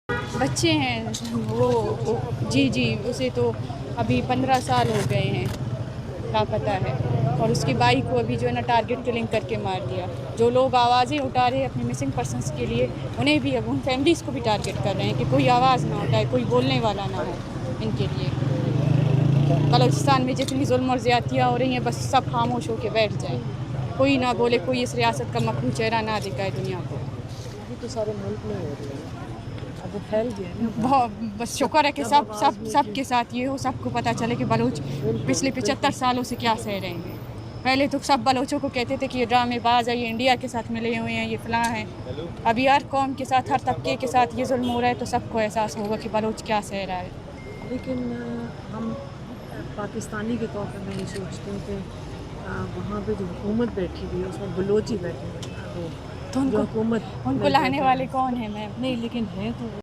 बच्चे हैं वो जी, जी, उसे तो अभी 15 साल हो गए हैं, लापता है। और उसकी बाइक को अभी जो है ना टारगेट किलिंग करके मार दिया। जो लोग आवाज़ें उठा रहे हैं अपने मिसिंग पर्सन्स के लिए, उन्हें भी अब उन फैमिलीज़ को भी टारगेट कर रहे हैं कि कोई आवाज़ ना उठाए, कोई बोलने वाला ना हो इनके लिए। बलूचिस्तान में जितनी ज़ुल्म और ज़्यादतियाँ हो रही हैं, बस सब खामोश होके बैठ जाएँ। कोई ना बोले, कोई इस रियासत का मकरू चेहरा ना दिखाए दुनिया को। अभी तो सारे मुल्क में हो रही है। अब वो फैल गया है ना बहुत बात। बस शुक्र है कि जब सब आवाज़ सब नहीं थी। सबके साथ ये हो, सबको पता चले कि बलूच बिल्कुल, पिछले 75 बिल्कुल। सालों से क्या सह रहे हैं। पहले तो सब बलोचों को कहते थे कि ये ड्रामेबाज है, ये इंडिया के साथ मिले हुए हैं, ये फलां है। अभी हर कौम के साथ, हर तबके के साथ ये ज़ुल्म हो रहा है, तो सबको एहसास होगा कि बलोच क्या सह रहा है। लेकिन हम पाकिस्तानी के तौर पे मैं ये सोचती हूँ कि वहाँ पे जो हुकूमत बैठी हुई है उसमें बलोच ही बैठे हुए हैं ना, तो वो जो उनको हुकूमत उनको में लाने बैठे वाले हैं। कौन हैं मैम? नहीं, लेकिन हैं तो